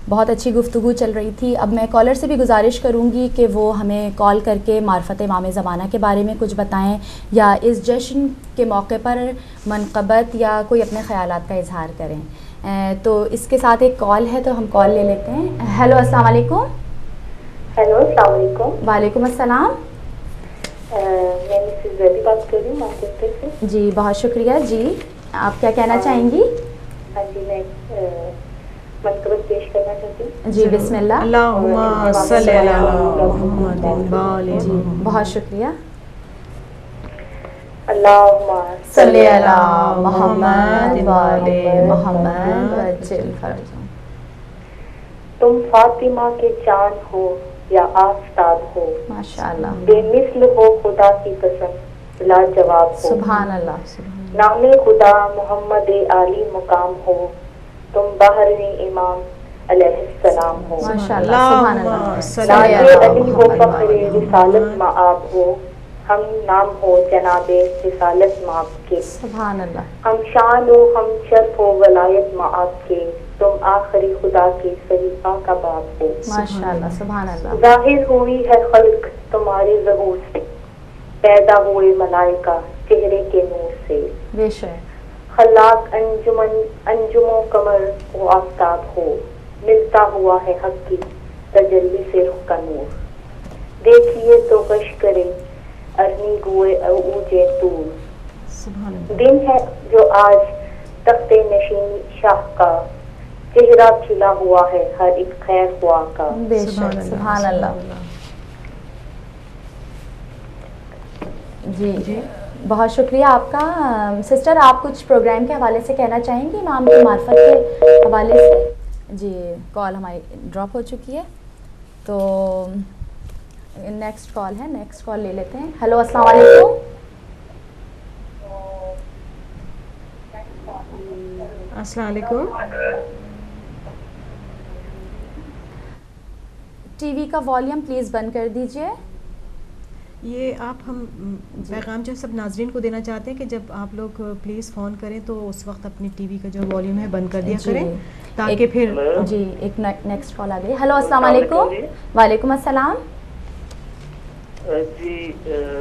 بہت اچھی گفتگو چل رہی تھی. اب میں کالر سے بھی گزارش کروں گی کہ وہ ہمیں کال کر کے معرفت امام زمانہ کے بارے میں کچھ بتائیں یا اس جشن کے موقع پر منقبت یا کوئی اپنے خیالات کا اظہار کریں. تو اس کے ساتھ ایک کال ہے تو ہم کال لے لیتے ہیں. ہیلو السلام علیکم. ہیلو السلام علیکم. وعلیکم السلام. میں مسز زیدی بات کر رہی ہوں مانچسٹر سے. جی بہت شکریہ. جی آپ کیا کہنا چاہیں گی؟ ہاں جی میں منقبت پیش کرنا چاہتی ہوں. جی بسم اللہ. اللہم صلی علی محمد وعلی. جی بہت شکریہ. اللہم صلی علی محمد وعلی محمد وعجل فرجہم. تم فاطمہ کے چاند ہو یا آفتاب ہو, ماشاءاللہ, بے مثل ہو خدا کی قسم لاجواب ہو. سبحان اللہ. نام خدا محمد عالی مقام ہو, تم بحر امام علیہ السلام ہو. ماشاءاللہ سبحان اللہ. لاج علی ہو فخر رسالت مآب ہو, ہم نام ہو جناب رسالت مآب کے. سبحان اللہ. ہم شان و ہم شرف و ولایت مآب کے, تم آخری خدا کے صحیفہ کا باب ہو. ماشاءاللہ سبحان اللہ. ظاہر ہوئی ہے خلق تمہارے ظہور سے, پیدا ہوئے ملائکہ چہرے کے نور سے. بے شک. خلاق انجم و قمر و آفتاب ہو, ملتا ہوا ہے حق کی تجلی سے رخ کا نور. دیکھیے تو غش کرے ارنی گوئے اوجے طور. دن ہے جو آج تخت نشین شاہ کا, چہرہ کھلا ہوا ہے ہر ایک خیر خواہ کا. بے شک سبحان اللہ. جی بہت شکریہ آپ کا. سسٹر آپ کچھ پروگرام کے حوالے سے کہنا چاہیں گی امام کی معرفت کے حوالے سے؟ جی کال ہماری ڈراپ ہو چکی ہے تو نیکسٹ کال ہے, نیکسٹ کال لے لیتے ہیں. ہیلو السلام علیکم. السلام علیکم. ٹی وی کا والیوم پلیز بند کر دیجئے. یہ آپ ہم پیغام جو سب ناظرین کو دینا چاہتے ہیں کہ جب آپ لوگ پلیز فون کریں تو اس وقت اپنی ٹی وی کا جو والیوم ہے بند کر دیا کریں تاکہ پھر. جی ایک نیکسٹ کال آ گئی. ہیلو السلام علیکم. وعلیکم السلام. جی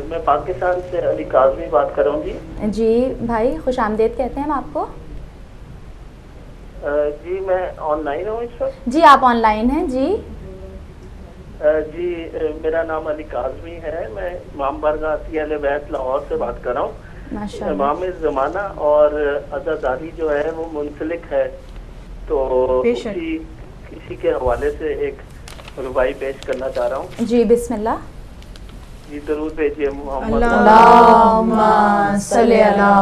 میں پاکستان سے علی کاظمی بات کر رہا ہوں. جی جی بھائی خوش آمدید کہتے ہیں ہم آپ کو. جی میں آن لائن ہوں اس وقت. جی آپ آن لائن ہیں. جی جی میرا نام علی کاظمی ہے, میں امام بارگاہ اہل بیت لاہور سے بات کر رہا ہوں. امام زمانہ اور عزاداری جو ہے وہ منسلک ہے, تو کسی کے حوالے سے ایک ربائی پیش کرنا چاہ رہا ہوں. جی بسم اللہ. جی درود بھیجیے. محمد اللہم صلی علی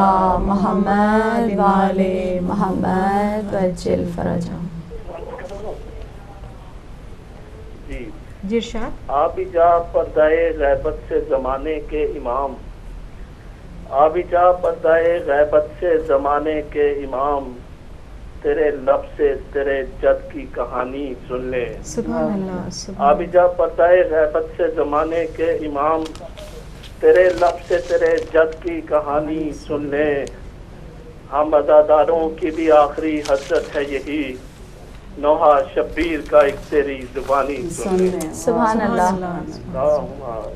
محمد وعلی محمد وعجل فرجہم. جی جی ارشاد. آپ ہی جا پردائے غیبت سے زمانے کے امام, آپ ہی جا پردائے غیبت سے زمانے کے امام, تیرے لب سے تیرے جد کی کہانی سن لے. سبحان اللہ. آپ ہی جا پردائے غیبت سے زمانے کے امام, تیرے لب سے تیرے جد کی کہانی سن لے. ہم عزاداروں کی بھی آخری حسرت ہے یہی, نوحہ شبیر کا ایک تیری زبانی سن لے. سبحان اللہ.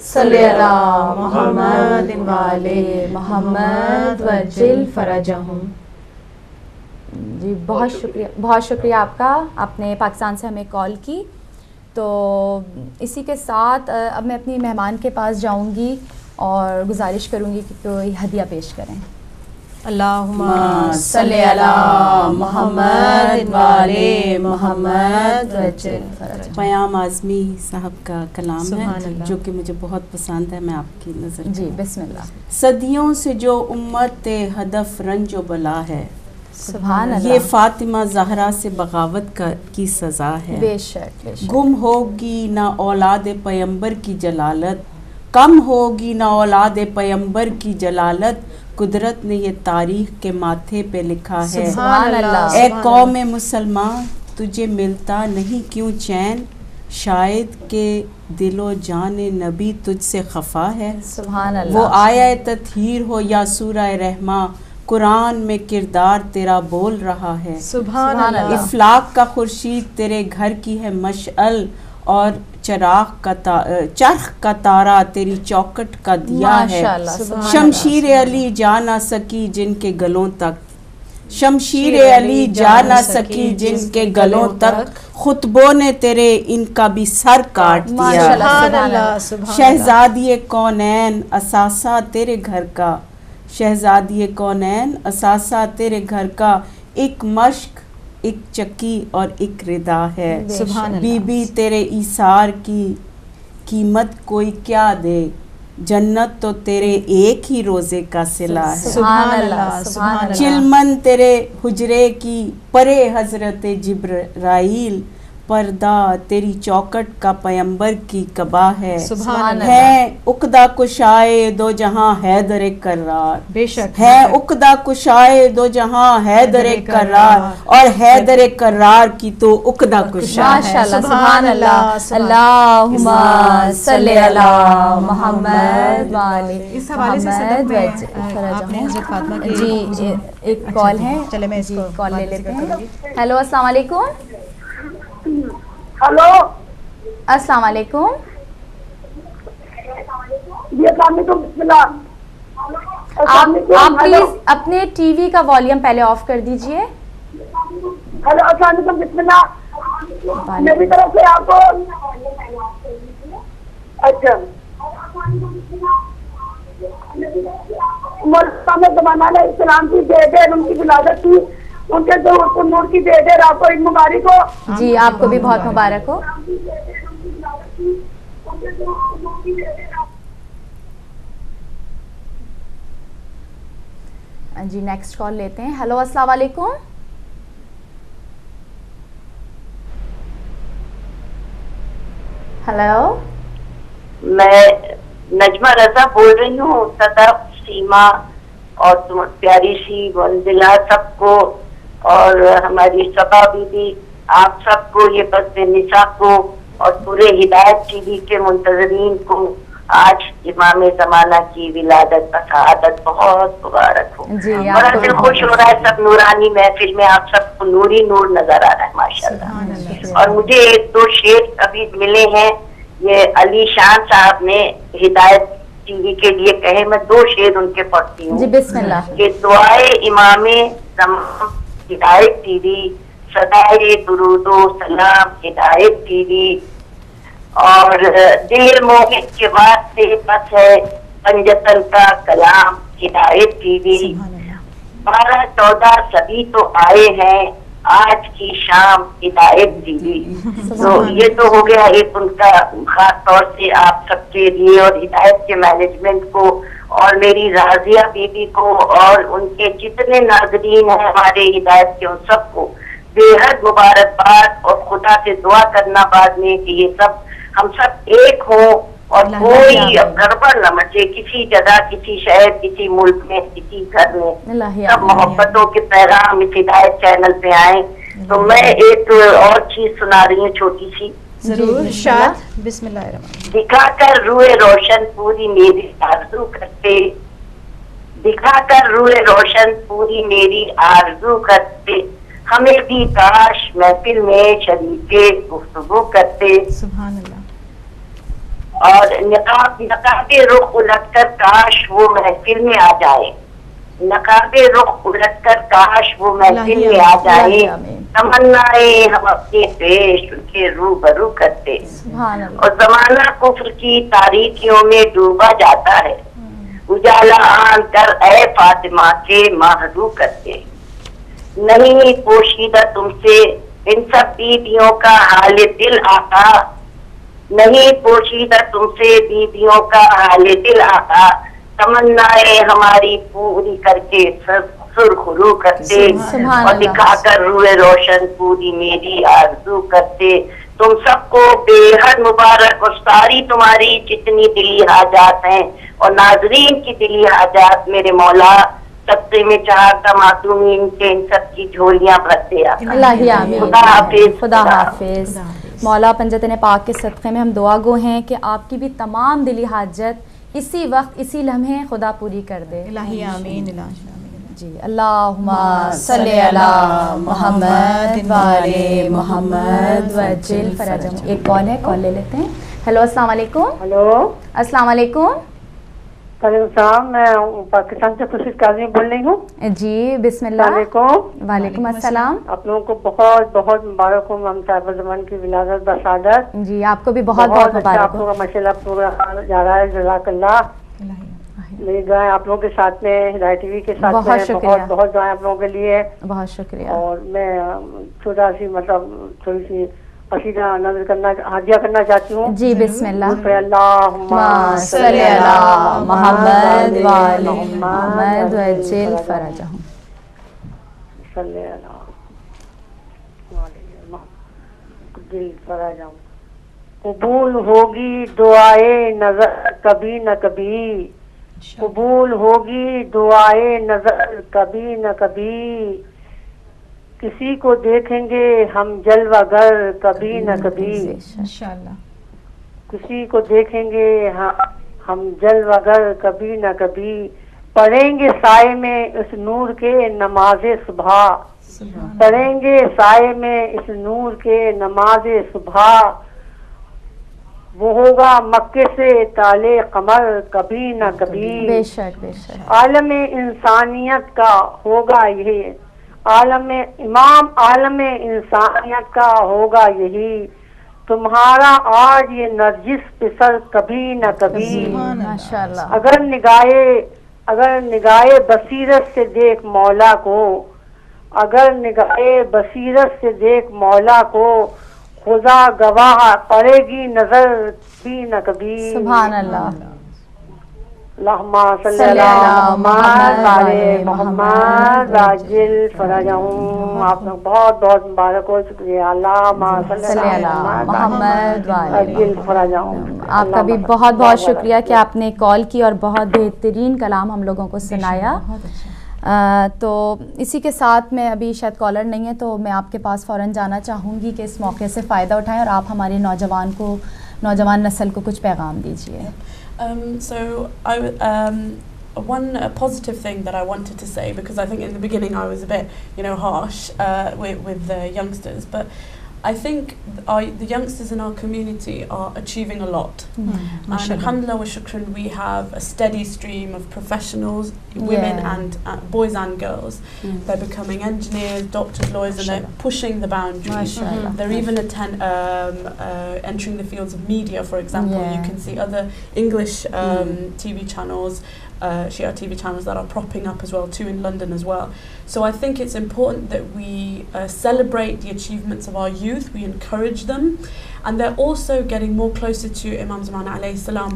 صلی علی محمد وعلی محمد وعجل فرجہم. جی بہت شکریہ, بہت شکریہ آپ کا. آپ نے پاکستان سے ہمیں کال کی. تو اسی کے ساتھ اب میں اپنی مہمان کے پاس جاؤں گی اور گزارش کروں گی کہ کوئی ہدیہ پیش کریں. اللہم صلی علی محمد وعلی محمد وعجل فرجہم. پیام اعظمی صاحب کا کلام ہے سبحان اللہ, جو کہ مجھے بہت پسند ہے, میں آپ کی نظر. جی بسم اللہ. صدیوں سے جو امت ہدف رنج و بلا ہے, سبحان اللہ. یہ فاطمہ زہرا سے بغاوت کی سزا ہے. بے شک بے شک. گم ہوگی نہ اولاد پیمبر کی جلالت, کم ہوگی نہ اولاد پیمبر کی جلالت, قدرت نے یہ تاریخ کے ماتھے پہ لکھا ہے. سبحان اللہ. اے قوم مسلمان تجھے ملتا نہیں کیوں چین, شاید کہ دل و جان نبی تجھ سے خفا ہے. سبحان اللہ. وہ آیا تطہیر ہو یا سورہ رحماں, قرآن میں کردار تیرا بول رہا ہے. سبحان اللہ. افلاق کا خورشید تیرے گھر کی ہے مشعل اور چرخ کا تارا تیری چوکٹ کا دیا ہے. شمشیر علی جا نہ سکی جن کے گلوں تک، شمشیر علی جا نہ سکی جن کے گلوں تک، خطبوں نے تیرے ان کا بھی سر کاٹ دیا. سبحان اللہ. شہزادی کونین اثاثہ تیرے گھر کا، شہزادی کونین اثاثہ تیرے گھر کا، ایک مشق ایک چکی اور ایک ردا ہے. بی بی تیرے ایثار کی قیمت کوئی کیا دے، جنت تو تیرے ایک ہی روزے کا صلہ ہے. سبحان اللہ. سبحان اللہ. چلمن تیرے حجرے کی پرے حضرت جبرائیل، پردہ تیری چوکٹ کا پیمبر کی قبا ہے. سبحان اللہ. ہے عقدہ کشائے دو جہاں حیدر کرار، بے شک ہے عقدہ کشائے دو جہاں حیدر کرار، اور حیدر کرار کی تو عقدہ کشا ہے. ماشاءاللہ. سبحان اللہ. اللہم صلی علی محمد وعلی اس حوالے سے صدق میں آپ نے حضرت فاطمہ کی جی ایک کال ہے، چلے میں اس کو کال لے لیتے ہیں. ہیلو السلام علیکم. ہلو السلام علیکم. جی السلام علیکم. بسم اللہ. آپ پلیز اپنے ٹی وی کا والیوم پہلے آف کر دیجئے. ہلو السلام علیکم. بسم اللہ. میری طرف سے آپ کو اچھا مولانا زمانہ علیہ السلام کی بیٹے ان کی ولادت کی، ان کے ظہور نور کی بیٹے آپ کو عید مبارک ہو. جی آپ کو بھی بہت مبارک ہو. جی نیکسٹ کال لیتے ہیں. ہیلو السلام علیکم. ہیلو میں نجمہ رضا بول رہی ہوں. صدف، سیما اور تم پیاری سی منزلہ سب کو، اور ہماری صبا بی آپ سب کو، یہ بس نساء کو اور پورے ہدایت ٹی وی کے منتظرین کو آج امام زمانہ کی ولادت سعادت بہت مبارک ہو. بڑا دل خوش ہو رہا ہے. سب نورانی محفل میں آپ سب کو نوری نور نظر آ رہا ہے ماشاءاللہ. اور مجھے ایک دو شعر ابھی ملے ہیں، یہ علی شان صاحب نے ہدایت ٹی وی کے لیے کہے. میں دو شعر ان کے پڑھتی ہوں. جی بسم اللہ. کہ دعائے امام زمانہ ہدایت ٹی وی، صدائے درود و سلام ہدایت ٹی وی، اور دل موہد کے واسطے بس ہے پنجتن کا کلام ہدایت ٹی وی. 12-14 سبھی تو آئے ہیں آج کی شام ہدایت ٹی وی. تو یہ تو ہو گیا ایک ان کا خاص طور سے آپ سب کے لیے اور ہدایت کے مینجمنٹ کو، اور میری راضیہ بی بی کو، اور ان کے جتنے ناظرین ہیں ہمارے ہدایت کے، ان سب کو بے حد مبارکباد، اور خدا سے دعا کرنا بعد میں کہ یہ سب ہم سب ایک ہوں اور کوئی اب گڑبڑ نہ مچے کسی جگہ، کسی شہر، کسی ملک میں، کسی گھر میں. سب محبتوں کے پیغام اس ہدایت چینل پہ آئیں. تو میں ایک اور چیز سنا رہی ہوں چھوٹی سی. ضرور ارشاد. بسم اللہ الرحمن. دکھا کر روئے روشن پوری میری آرزو کرتے، دکھا کر روئے روشن پوری میری آرزو کرتے، ہمیں بھی کاش محفل میں شریک گفتگو کرتے. سبحان اللہ. اور نقاب رخ الٹ کر کاش وہ محفل میں آ جائے، نقاب رخ الٹ کر کاش وہ محفل میں آ جائے، تمنائیں ہم اپنے پیش ان کے روبرو کرتے. اور زمانہ کفر کی تاریکیوں میں ڈوبا جاتا ہے، اجالا آن کر اے فاطمہ کے ماہرو کرتے. نہیں پوشیدہ تم سے ان سب بیویوں کا حال دل آقا، نہیں پوشیدہ تم سے بیویوں کا حال دل آقا، تمنائیں ہماری پوری کر کے سرخ رو کرتے، اور دکھا کر روئے روشن پوری میری آرزو کرتے. تم سب کو بے حد مبارک، اور ساری تمہاری جتنی دلی حاجات ہیں اور ناظرین کی دلی حاجات میرے مولا سبتے میں چاہتا معصومین کے ان سب کی جھولیاں بھرتے آتا. خدا حافظ. خدا حافظ. مولا پنجتن پاک کے صدقے میں ہم دعا گو ہیں کہ آپ کی بھی تمام دلی حاجت اسی وقت اسی لمحے خدا پوری کر دے. الہی آمین. جی اللہم صلی علی محمد وعلی محمد وجل فرجہم. ایک کال ہے, کال لے لیتے ہیں. ہیلو السلام علیکم. ہلو السلام علیکم. وعلیکم السلام. میں پاکستان سے خوشی کاظمی بول رہی ہوں. جی بسم اللہ. السلام علیکم. وعلیکم السلام. آپ لوگوں کو بہت بہت مبارک ہو مام صاحبہ زمان کی ولادت بسعادت. جی آپ کو بھی بہت بہت اچھا مبارک آپ ہو. لوگوں کا ماشاء اللہ پروگرام جا رہا ہے. جزاک اللہ. میری دعائیں آپ لوگوں کے ساتھ میں, ہدایت ٹی وی کے ساتھ بہت میں, شکریہ. بہت بہت دعائیں آپ لوگوں کے لیے. بہت شکریہ. اور میں چھوٹا سی مطلب تھوڑی سی قصیدہ نظر کرنا ہدیہ کرنا چاہتی ہوں. جی بسم اللہ. اللہم صلی علی محمد وعلی محمد وجل فرجہم. صلی علی دل فرجہم. قبول ہوگی دعائے نظر کبھی نہ کبھی, قبول ہوگی دعائے نظر کبھی نہ کبھی, کسی کو دیکھیں گے ہم جلوہ گر کبھی نہ کبھی, انشاءاللہ کسی کو دیکھیں گے ہم جلوہ گر کبھی نہ کبھی, پڑھیں گے سائے میں اس نور کے نماز صبح, پڑھیں گے سائے میں اس نور کے نماز صبح, وہ ہوگا مکے سے تالے قمر کبھی نہ کبھی. بے شک بے شک. عالم انسانیت کا ہوگا یہی, عالم امام عالم انسانیت کا ہوگا یہی, تمہارا آج یہ نرجس پسر کبھی نہ کبھی. ماشاءاللہ. اگر نگاہ بصیرت سے دیکھ مولا کو, اگر نگاہ بصیرت سے دیکھ مولا کو, خدا گواہ پڑے گی نظر بھی نہ کبھی. سبحان اللہ. اللہم صلی علی محمد وعلی محمد وعجل فرجہم. آپ لوگ بہت بہت مبارک ہو. شکریہ. اللہم صلی علی محمد وعجل فرجہم. آپ کا بھی بہت بہت شکریہ کہ آپ نے کال کی اور بہت بہترین کلام ہم لوگوں کو سنایا. تو اسی کے ساتھ میں ابھی شاید کالر نہیں ہے تو میں آپ کے پاس فوراً جانا چاہوں گی کہ اس موقع سے فائدہ اٹھائیں اور آپ ہمارے نوجوان نسل کو کچھ پیغام دیجیے. One positive thing that I wanted to say, because I think in the beginning I was a bit, harsh with the youngsters, but I think the youngsters in our community are achieving a lot. And alhamdulillah wa shukran, we have a steady stream of professionals, women and boys and girls. They're becoming engineers, doctors, lawyers, and they're pushing the boundaries. They're even entering the fields of media, for example. You can see other English TV channels, Shia TV channels that are propping up as well too in London as well. So I think it's important that we celebrate the achievements of our youth, we encourage them, and they're also getting more closer to Imam Zaman alayhi salam,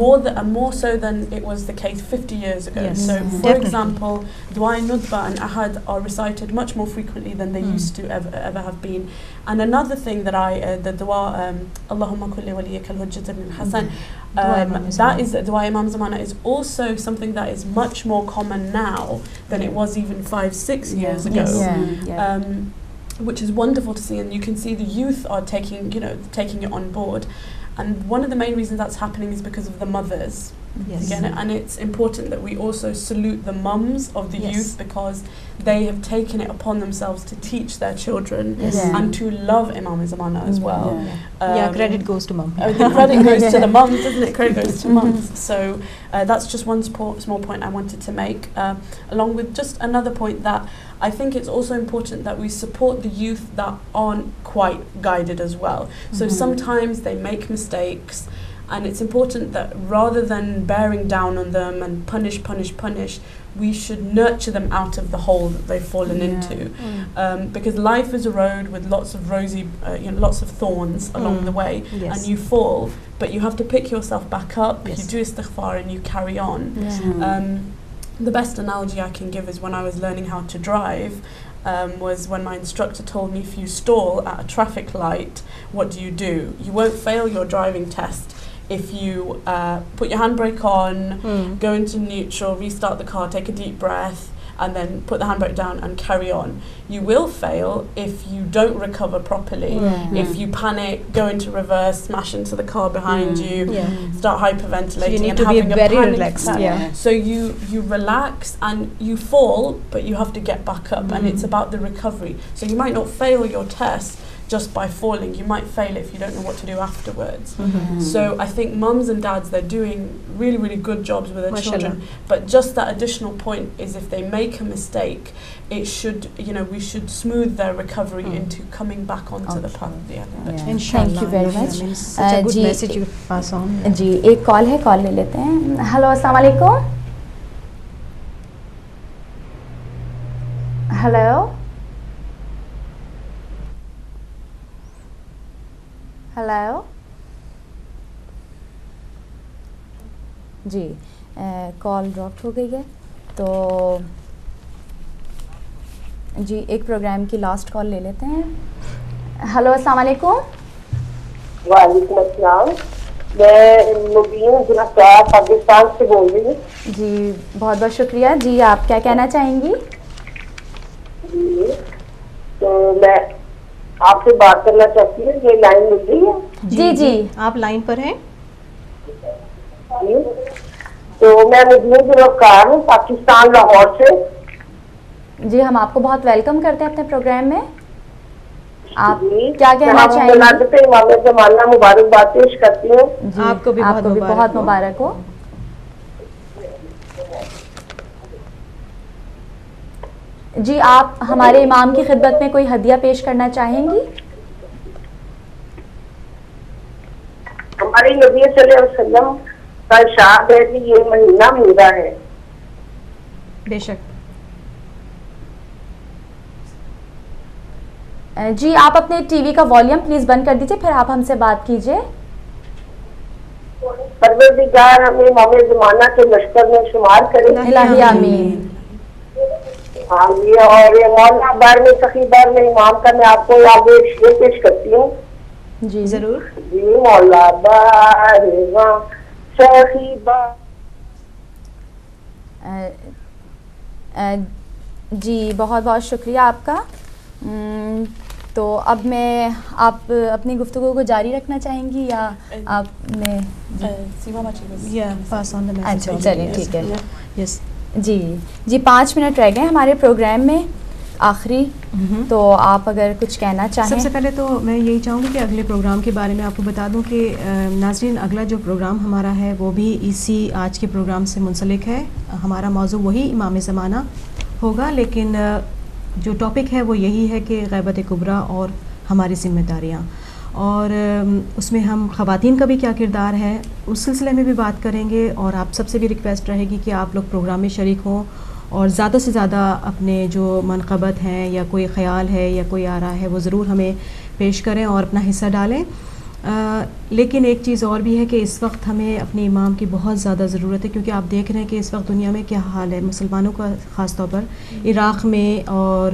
more so than it was the case 50 years ago. Yes, so for example, Dua Nudba and Ahad are recited much more frequently than they used to ever have been. And another thing that the dua Allahumma kulli waliyaka al-hujjat ibn Hassan, that is Dua Imam Zamana, is also something that is much more common now than it was even 5-6 years ago. Which is wonderful to see, and you can see the youth are taking it on board. And one of the main reasons that's happening is because of the mothers. Again, and it's important that we also salute the mums of the youth, because they have taken it upon themselves to teach their children and to love Imam Zamana as well. Credit goes to mum. The credit goes to the mums, doesn't it? Credit goes to mums. So that's just one small point I wanted to make, along with just another point that I think it's also important that we support the youth that aren't quite guided as well. So sometimes they make mistakes, and it's important that rather than bearing down on them and punish, we should nurture them out of the hole that they've fallen into. Because life is a road with lots of lots of thorns along the way, and you fall, but you have to pick yourself back up, you do istighfar and you carry on. The best analogy I can give is when I was learning how to drive, was when my instructor told me, if you stall at a traffic light, what do? You won't fail your driving test if you put your handbrake on, go into neutral, restart the car, take a deep breath, and then put the handbrake down and carry on. You will fail if you don't recover properly. If you panic, go into reverse, smash into the car behind you, start hyperventilating, so you need and to be having very a panic relaxed. attack. So you relax and you fall, but you have to get back up, and it's about the recovery. So you might not fail your test just by falling. You might fail if you don't know what to do afterwards. So I think mums and dads, they're doing really, really good jobs with their children. But just that additional point is if they make a mistake, it should, we should smooth their recovery into coming back onto the path of the elevation. Thank you very much. Such a good message you pass on. جی ایک کال ہے, کال لے لیتے ہیں. Hello السلام علیکم. Hello hello جی کال drop ہو گئی ہے. تو جی ایک پروگرام کی لاسٹ کال لے لیتے ہیں. ہلو السلام علیکم. وعلیکم السلام. میں مبین گناہگار پاکستان سے بول رہی ہوں. جی بہت بہت شکریہ. جی آپ کیا کہنا چاہیں گی؟ جی تو میں آپ سے بات کرنا چاہتی ہوں. یہ لائن مل رہی ہے؟ جی جی آپ لائن پر ہیں. جی تو میں مبین گناہگار ہوں پاکستان لاہور سے. جی ہم آپ کو بہت ویلکم کرتے ہیں اپنے پروگرام میں. آپ کیا کہنا چاہیں گے؟ امام زمانہ مبارکباد پیش کرتی ہوں. آپ کو بھی بہت مبارک ہو. جی آپ ہمارے امام کی خدمت میں کوئی ہدیہ پیش کرنا چاہیں گی؟ ہمارے نبی صلی اللہ علیہ وسلم کا ارشاد ہے کہ یہ مہینہ میرا ہے. بے شک. جی آپ اپنے ٹی وی کا والیوم پلیز بند کر دیجیے, پھر آپ ہم سے بات کیجیے. پروردگار ہمیں امام زمانہ کے لشکر میں شمار کرے. الہی آمین. ہاں جی. اور مولانا بار میں سخی بار میں امام کا میں آپ کو آگے شعر پیش کرتی ہوں. جی ضرور. جی مولا بار سخی بار. جی بہت بہت شکریہ آپ کا. تو اب میں آپ اپنی گفتگو کو جاری رکھنا چاہیں گی یا آپ نے؟ اچھا چلیں ٹھیک ہے. یس جی 5 منٹ رہ گئے ہمارے پروگرام میں آخری. تو آپ اگر کچھ کہنا چاہیں. سب سے پہلے تو میں یہی چاہوں گی کہ اگلے پروگرام کے بارے میں آپ کو بتا دوں کہ ناظرین اگلا جو پروگرام ہمارا ہے وہ بھی اسی آج کے پروگرام سے منسلک ہے. ہمارا موضوع وہی امام زمانہ ہوگا, لیکن جو ٹاپک ہے وہ یہی ہے کہ غیبت کبریٰ اور ہماری ذمہ داریاں, اور اس میں ہم خواتین کا بھی کیا کردار ہے اس سلسلے میں بھی بات کریں گے. اور آپ سب سے بھی ریکویسٹ رہے گی کہ آپ لوگ پروگرام میں شریک ہوں اور زیادہ سے زیادہ اپنے جو منقبت ہیں یا کوئی خیال ہے یا کوئی آرا ہے وہ ضرور ہمیں پیش کریں اور اپنا حصہ ڈالیں. لیکن ایک چیز اور بھی ہے کہ اس وقت ہمیں اپنے امام کی بہت زیادہ ضرورت ہے, کیونکہ آپ دیکھ رہے ہیں کہ اس وقت دنیا میں کیا حال ہے مسلمانوں کا, خاص طور پر عراق میں اور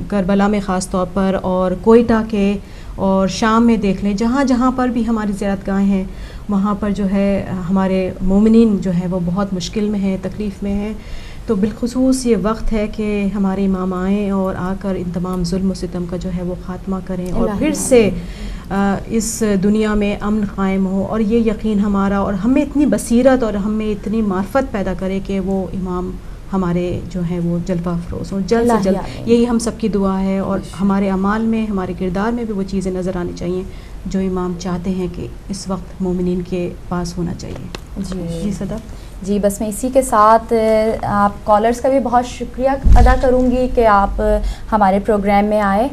کربلا میں خاص طور پر, اور کوئٹہ کے اور شام میں دیکھ لیں, جہاں جہاں پر بھی ہماری زیارت گاہیں ہیں وہاں پر جو ہے ہمارے مومنین جو ہیں وہ بہت مشکل میں ہیں, تکلیف میں ہیں. تو بالخصوص یہ وقت ہے کہ ہمارے امام آئیں اور آ کر ان تمام ظلم و ستم کا جو ہے وہ خاتمہ کریں اور پھر سے اس دنیا میں امن قائم ہو. اور یہ یقین ہمارا, اور ہمیں اتنی بصیرت اور ہمیں اتنی معرفت پیدا کرے کہ وہ امام ہمارے جو ہیں وہ جلوہ افروز ہوں جلد سے جلد. یہی ہم سب کی دعا ہے, اور ہمارے اعمال میں ہمارے کردار میں بھی وہ چیزیں نظر آنی چاہیے جو امام چاہتے ہیں کہ اس وقت مومنین کے پاس ہونا چاہیے. جی صدف. جی بس میں اسی کے ساتھ آپ کالرز کا بھی بہت شکریہ ادا کروں گی کہ آپ ہمارے پروگرام میں آئے.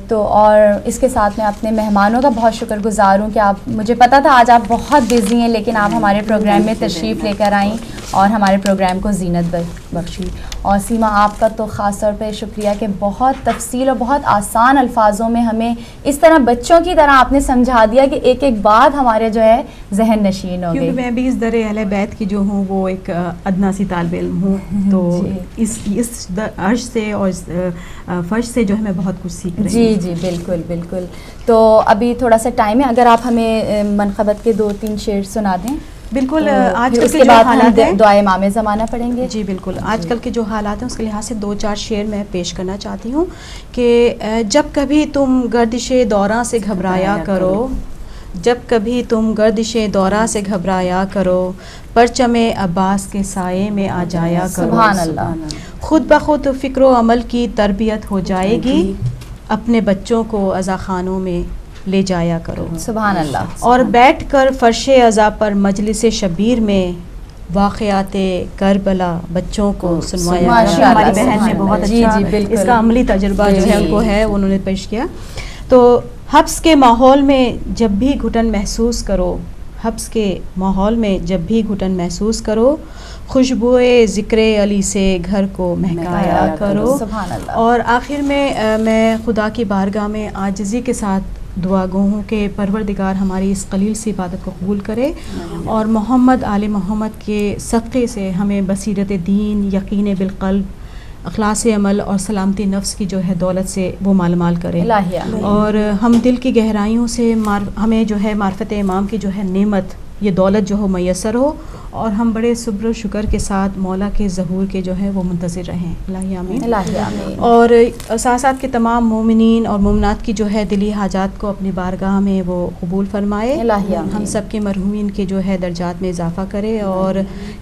تو اور اس کے ساتھ میں اپنے مہمانوں کا بہت شکر گزار ہوں کہ آپ, مجھے پتا تھا آج آپ بہت بزی ہیں لیکن آپ ہمارے پروگرام میں تشریف لے کر آئیں اور ہمارے پروگرام کو زینت بخشی. اور سیما آپ کا تو خاص طور پہ شکریہ کہ بہت تفصیل اور بہت آسان الفاظوں میں ہمیں اس طرح بچوں کی طرح آپ نے سمجھا دیا کہ ایک ایک بات ہمارے جو ہے ذہن نشین ہو گئی. کیونکہ میں بھی اس در اہل بیت کی جو ہوں وہ ایک ادنا سی طالب علم ہوں, تو اس عرش سے اور فرش سے جو ہے میں بہت کچھ سیکھ رہی ہوں. جی بالکل بالکل. تو ابھی تھوڑا سا ٹائم ہے, اگر آپ ہمیں منقبت کے 2-3 شعر سنا دیں. بالکل آج کل کے کے جو بعد حالات ہیں دعائے امام زمانہ پڑھیں گے. جی بالکل. آج کل کے جو حالات ہیں اس کے لحاظ سے 2-4 شعر میں پیش کرنا چاہتی ہوں کہ جب کبھی تم گردش دوراں سے گھبرایا کرو، جب کبھی تم گردش دوراں سے گھبرایا کرو، پرچم عباس کے سائے میں آ جایا کرو. سبحان اللہ. خود بخود فکر و عمل کی تربیت ہو جائے گی، اپنے بچوں کو عزاخانوں میں لے جایا کرو. سبحان اللہ. اور بیٹھ کر فرش عزا پر مجلس شبیر میں واقعات کربلا بچوں کو سنوایا. ہماری بہن نے بہت اچھا اس کا عملی تجربہ جو ہے ان کو ہے، انہوں نے پیش کیا. تو حبس کے ماحول میں جب بھی گھٹن محسوس کرو، حبس کے ماحول میں جب بھی گھٹن محسوس کرو، خوشبوئے ذکر علی سے گھر کو مہکایا کرو. سبحان اللہ. اور آخر میں خدا کی بارگاہ میں عاجزی کے ساتھ دعا گو ہوں کہ پروردگار ہماری اس قلیل سی عبادت کو قبول کرے اور محمد آل محمد کے صدقے سے ہمیں بصیرت دین، یقین بالقلب، اخلاص عمل اور سلامتی نفس کی جو ہے دولت سے وہ مال مال کرے. اور ہم دل کی گہرائیوں سے ہمیں جو ہے معرفت امام کی جو ہے نعمت، یہ دولت جو ہو میسر ہو، اور ہم بڑے صبر و شکر کے ساتھ مولا کے ظہور کے جو ہے وہ منتظر رہیں. الہی آمین. الہی آمین. اور ساتھ ساتھ کے تمام مومنین اور مومنات کی جو ہے دلی حاجات کو اپنی بارگاہ میں وہ قبول فرمائے. الہی آمین. ہم سب کے مرحومین کے جو ہے درجات میں اضافہ کرے، اور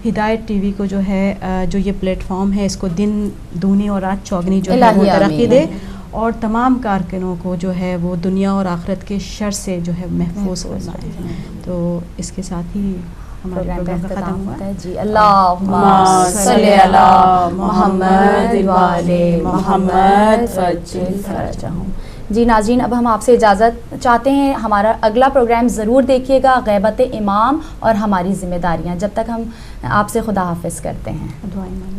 ہدایت ٹی وی کو جو ہے جو یہ پلیٹ فارم ہے اس کو دن دگنی اور رات چوگنی جو ہے وہ ترقی دے، اور تمام کارکنوں کو جو ہے وہ دنیا اور آخرت کے شر سے جو ہے محفوظ فرمائے. تو اس کے ساتھ ہی ہمارے پروگرام کا ختم ہوا ہے. جی. اللہم صلی علی محمد وعلی محمد وعجل فرجہم. جی ناظرین، اب ہم آپ سے اجازت چاہتے ہیں. ہمارا اگلا پروگرام ضرور دیکھیے گا، غیبت امام اور ہماری ذمہ داریاں. جب تک ہم آپ سے خدا حافظ کرتے ہیں. دعائیں مانگیں.